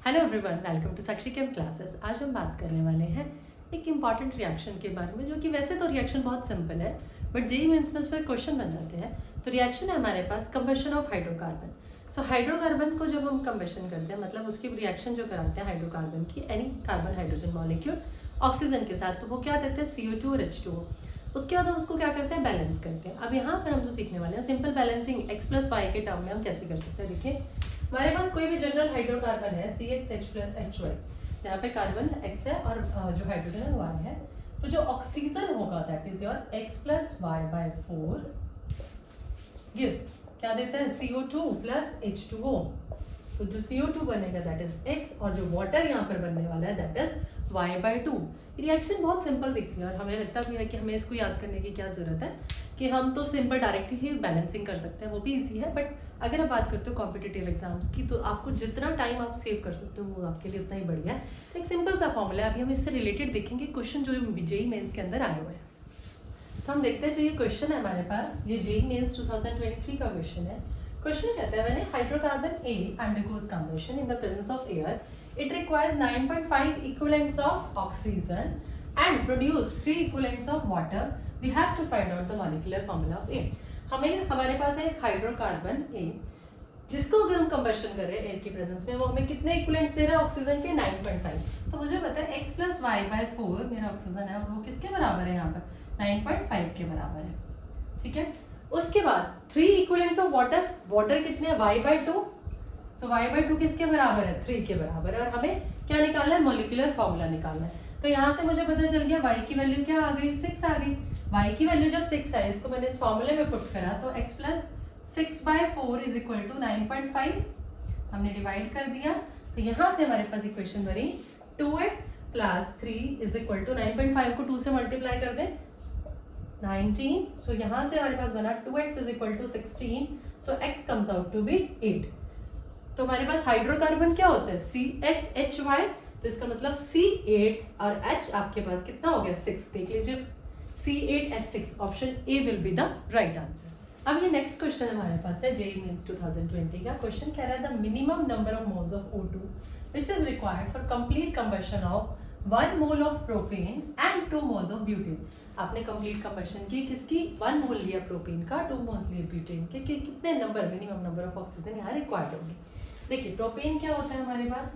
Hello everyone, welcome to Sakshi chem classes. आज हम बात करने वाले हैं एक इम्पॉर्टेंट रिएक्शन के बारे में, जो कि वैसे तो रिएक्शन बहुत सिंपल है, बट जेईई मेंस में इस पर क्वेश्चन बन जाते हैं। तो रिएक्शन है हमारे पास combustion of hydrocarbon. So hydrocarbon को जब हम कंबशन करते हैं, मतलब उसकी रिएक्शन जो कराते हैं हाइड्रोकार्बन की any carbon hydrogen molecule oxygen के साथ, तो वो क्या देते हैं CO2 और H2O। उसके बाद हम उसको क्या करते हैं, बैलेंस करते हैं। अब यहाँ पर हम जो सीखने वाले हैं simple balancing x plus y के टर्म में हम कैसे कर सकते हैं। देखिए हमारे पास कोई भी जनरल हाइड्रोकार्बन है CXH+HY, यहाँ पे कार्बन X है और जो हाइड्रोजन है वो Y है। तो जो ऑक्सीजन होगा that is your X plus y by 4 gives क्या देता है CO2 प्लस H2O। तो जो CO2 बनेगा दैट इज X और जो वाटर यहाँ पर बनने वाला है दैट इज Y/2। रिएक्शन बहुत सिंपल दिखती है और हमें लगता भी है कि हमें इसको याद करने की क्या जरूरत है, कि हम तो सिंपल डायरेक्ट ही बैलेंसिंग कर सकते हैं, वो भी इजी है। बट अगर आप बात करते हो कॉम्पिटिटिव एग्जाम्स की, तो आपको जितना टाइम आप सेव कर सकते हो वो आपके लिए उतना ही बढ़िया है। एक सिंपल सा फॉर्मूला है, अभी हम इससे रिलेटेड देखेंगे क्वेश्चन जो जेईई मेंस के अंदर आए हुए हैं। तो हम देखते हैं जो ये क्वेश्चन है हमारे पास, ये जेईई मेंस 2023 का क्वेश्चन है। क्वेश्चन कहता है when hydrocarbon A undergoes combustion in the presence of air, it requires 9.5 equivalents of oxygen and produce 3 equivalents of water. We have to find out the molecular formula of A. हमारे पास है hydrocarbon A, जिसको अगर हम combustion कर रहे हैं air की presence में, वो हमें कितने इक्विवेलेंट्स दे रहा है ऑक्सीजन के 9.5। तो मुझे पता है x प्लस वाई बाई 4 मेरा ऑक्सीजन है और वो किसके बराबर है, यहाँ पर 9.5 के बराबर है। ठीक है, उसके बाद 3 इक्विवेलेंट्स ऑफ वाटर, वाटर कितने हैं y/2। सो y/2 किसके बराबर है, 3 के बराबर है। और हमें क्या निकालना है, मोलिकुलर फॉर्मूला निकालना है। तो यहाँ से मुझे पता चल गया y की वैल्यू क्या आ गई, 6 आ गई। y की वैल्यू जब 6 है, इसको मैंने इस फॉर्मूले में पुट करा, तो x plus 6/4 is equal to 9.5 हमने डिवाइड कर दिया। तो यहाँ से हमारे पास इक्वेशन बनी 2x plus 3 is equal to 9.5 को 2 से मल्टीप्लाई कर दें 19। सो यहाँ से हमारे पास बना 2x is equal to 16। So x comes out to be 8। तो हमारे पास हाइड्रोकार्बन क्या होता है CXHY, तो इसका मतलब C8 और H आपके पास कितना हो गया 6। देख लीजिए C8H6, option A will be the right answer. अब ये नेक्स्ट क्वेश्चन हमारे पास है जेईई मेंस 2020 का। क्वेश्चन कह रहा है the minimum number of moles of O2 which is required for complete combustion of 1 mole of propane and 2 moles of butane. आपने complete combustion की किसकी, 1 मोल लिया प्रोपेन का, 2 मोल्स लिए ब्यूटेन के, कितने number minimum number of oxygen यहाँ required होगी। देखिए प्रोपेन क्या होता है हमारे पास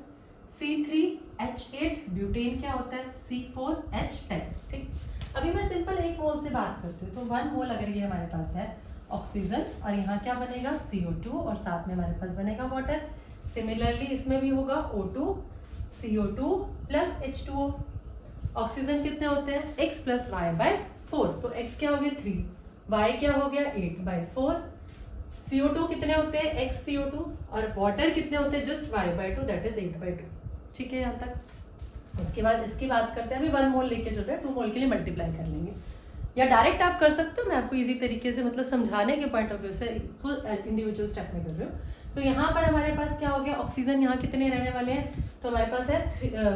C3H8, ब्यूटेन क्या होता है C4H10। ठीक, अभी मैं सिंपल एक मोल से बात करती हूँ। तो 1 मोल अगर ये हमारे पास है ऑक्सीजन, और यहाँ क्या बनेगा CO2 और साथ में हमारे पास बनेगा वाटर। सिमिलरली इसमें भी होगा O2 CO2 plus H2O। Oxygen कितने होते हैं x प्लस वाई बाई 4, तो x क्या हो गया 3, y क्या हो गया 8/4। CO2 कितने होते हैं x CO2 और वाटर कितने होते हैं जस्ट y/2 दैट इज 8/2। ठीक है यहाँ तक। उसके बाद इसकी बात करते हैं, अभी 1 मोल लेके चल रहे हैं, 2 मोल के लिए मल्टीप्लाई कर लेंगे, या डायरेक्ट आप कर सकते हो। मैं आपको इजी तरीके से मतलब समझाने के पॉइंट ऑफ व्यू से इंडिविजुअल स्टेप में कर रही हूँ। तो यहाँ पर हमारे पास क्या हो गया, ऑक्सीजन यहाँ कितने रहने वाले हैं, तो हमारे पास है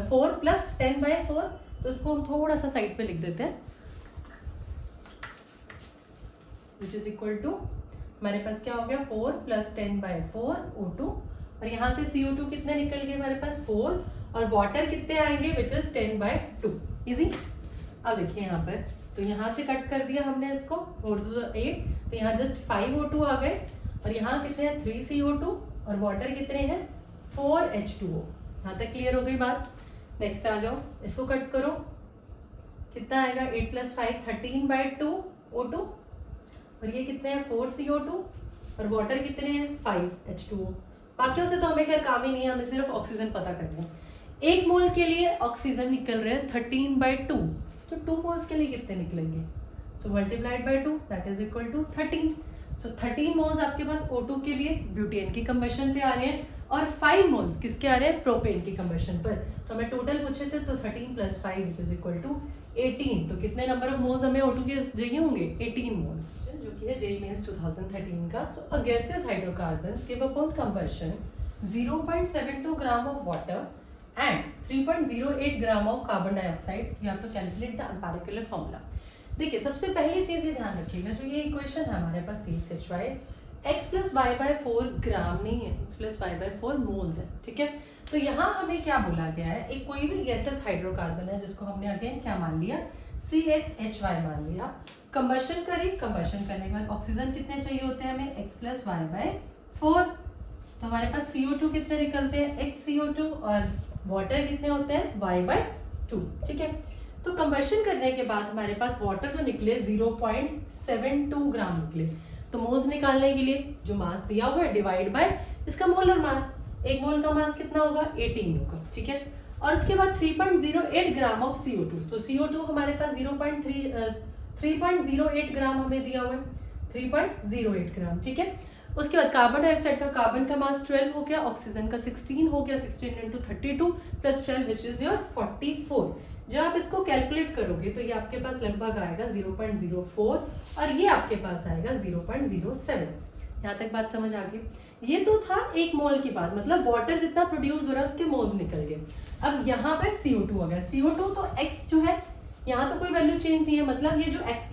4 प्लस 10/4। तो इसको हम थोड़ा सा साइड पे लिख देते हैं, विच इज इक्वल टू हमारे पास क्या हो गया 4 प्लस 10/4 O2, और यहाँ से CO2 कितने निकल गए हमारे पास 4, और वाटर कितने आएंगे विच इज 10/2। इजी। अब देखिए यहाँ पर, तो यहाँ से कट कर दिया हमने इसको 4 to 8, तो यहाँ जस्ट 5 O2 आ गए, और यहाँ कितने हैं 3 CO2 और वाटर कितने हैं 4 H2O। यहाँ तक क्लियर हो गई बात। नेक्स्ट आ जाओ, इसको कट करो, कितना आएगा 8 प्लस 5 13/2 O2, और ये कितने हैं 4 CO2 और वाटर कितने हैं 5 H2O। बाकियों से तो हमें खैर काम ही नहीं है, हमें सिर्फ ऑक्सीजन पता करना है। 1 मोल के लिए ऑक्सीजन निकल रहे हैं 13/2, तो 2 मोल्स के लिए कितने निकलेंगे, so multiplied by 2 that is equal to 13। So 13 moles आपके पास O2 के लिए ब्यूटेन की कंबशन पे आ रहे हैं, और 5 मोल्स किसके आ रहे हैं प्रोपेन की कंबशन पर। तो हमें टोटल पूछे थे, तो 13 plus 5 which is equal to 18। तो कितने नंबर ऑफ मोल्स हमें O2 के चाहिए होंगे 18 मोल्स, जो कि है जेईई मेंस 2013 का। So a gaseous hydrocarbons give upon combustion 0.72 gram of water and 3.08 gram of carbon dioxide. You have to calculate the empirical formula. देखिए सबसे पहली चीज ये ध्यान रखिएगा, जो ये इक्वेशन है हमारे पास CXHY, x plus y by 4 gram नहीं है, x plus y by 4 moles है, ठीक है। तो यहाँ हमें क्या बोला गया है, एक कोई भी गैसेस हाइड्रोकार्बन है जिसको हमने अगेन क्या मान लिया, CHHY मान लिया, कंबशन करी, कंबशन करने के बाद ऑक्सीजन कितने चाहिए होते हैं हमें, x प्लस वाई बाय 4, तो हमारे पास CO2 कितने निकलते हैं, XCO2, और वाटर कितने होते हैं, y बाय 2, ठीक है। तो कंबशन करने के बाद हमारे पास वाटर जो निकले 0.72 ग्राम निकले। तो मोल्स निकालने के लिए जो मास दिया हुआ है डिवाइड बाय इसका मोलर मास, एक मोल का मास कितना होगा, 18 होगा, ठीक है। और इसके बाद 3.08 ग्राम ऑफ CO2, तो CO2 हमारे पास 3.08 ग्राम हमें दिया हुआ है, 3.08 ग्राम, ठीक है। उसके बाद कार्बन डाइऑक्साइड का कार्बन का मास 12 हो गया, ऑक्सीजन का 16 हो गया, 16 × 32 प्लस 12 विच इज योर 44। जब आप इसको कैलकुलेट करोगे तो ये आपके पास लगभग आएगा 0.04 और ये आपके पास आएगा 0.07। यहाँ तक बात समझ आ गई। ये तो था एक मोल की बात, मतलब वाटर जितना प्रोड्यूस हो रहा है उसके मोल्स निकल गए। अब यहाँ पे CO2 हो गया, CO2 तो x जो है यहाँ तो कोई वैल्यू चेंज नहीं है, मतलब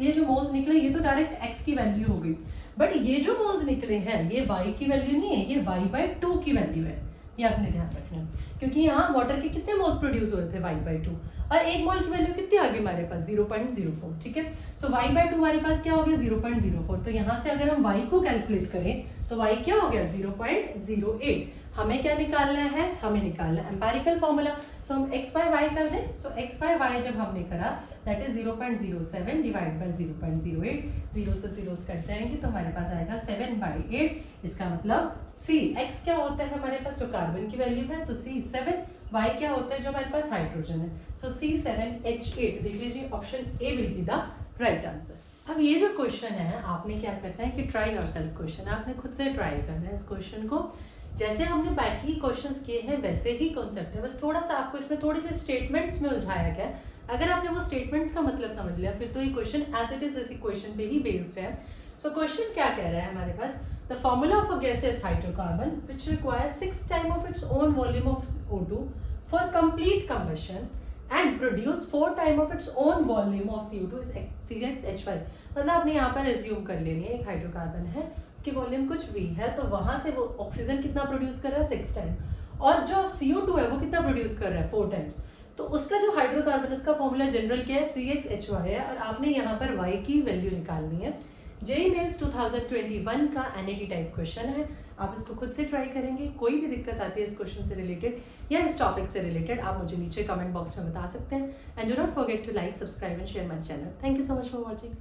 ये जो मोल्स निकले ये तो डायरेक्ट x की वैल्यू हो गई, बट ये जो मोल्स निकले हैं ये y की वैल्यू नहीं है, ये y बाय 2 की वैल्यू है, ये आपने ध्यान रखना है। क्योंकि यहाँ वाटर के कितने मोल्स प्रोड्यूस हो रहे थे, y बाय 2, और एक मोल की वैल्यू कितनी आ गई हमारे पास, 0.04, ठीक है। सो y बाय 2 हमारे पास क्या हो गया, 0.04। तो यहाँ से अगर हम y को कैलकुलेट करें तो y क्या हो गया, 0.08। हमें क्या निकालना है, हमें निकालना है एम्पेरिकल फॉर्मूला। सो हम x बाय y कर दें, सो x बाय y जब हमने करा दैट इज 0.07 डिवाइड बाय 0.08, 0 से 0 कट जाएंगे तो हमारे पास आएगा 7/8। इसका मतलब C, x क्या होता है हमारे पास जो कार्बन की वैल्यू है, तो C 7, y क्या होता है जो हमारे पास हाइड्रोजन है, सो C7H8। देख लीजिए option A will be the right answer. अब ये जो क्वेश्चन है आपने क्या करना है कि ट्राई योरसेल्फ क्वेश्चन, आपने खुद से ट्राई करना है इस क्वेश्चन को। जैसे हमने बाकी क्वेश्चंस किए हैं वैसे ही कॉन्सेप्ट है, बस थोड़ा सा आपको इसमें थोड़े से स्टेटमेंट्स में उलझाया गया है। अगर आपने वो स्टेटमेंट्स का मतलब समझ लिया फिर तो ये क्वेश्चन एज इट इज इसी क्वेश्चन पे ही बेस्ड है। सो क्वेश्चन क्या कह रहा है हमारे पास, the formula of a gases hydrocarbon which requires 6 time of its own volume of O2 for complete combustion and produce 4 time of its own volume of CO2 is CHHY। मतलब आपने यहाँ पर एज्यूम कर लेनी है एक हाइड्रोकार्बन है, उसकी वॉल्यूम कुछ V है, तो वहां से वो ऑक्सीजन कितना प्रोड्यूस कर रहा है, 6 टाइम, और जो CO2 है वो कितना प्रोड्यूस कर रहा है, 4 टाइम्स। तो उसका जो हाइड्रोकार्बन उसका फॉर्मूला जनरल क्या है, CHHY है, और आपने यहाँ पर Y की वैल्यू निकालनी है। जेईई मेंस 2021 का NAT टाइप क्वेश्चन है, आप इसको खुद से ट्राई करेंगे। कोई भी दिक्कत आती है इस क्वेश्चन से रिलेटेड या इस टॉपिक से रिलेटेड आप मुझे नीचे कमेंट बॉक्स में बता सकते हैं। And do not forget to like, subscribe and share my channel. Thank you so much for watching.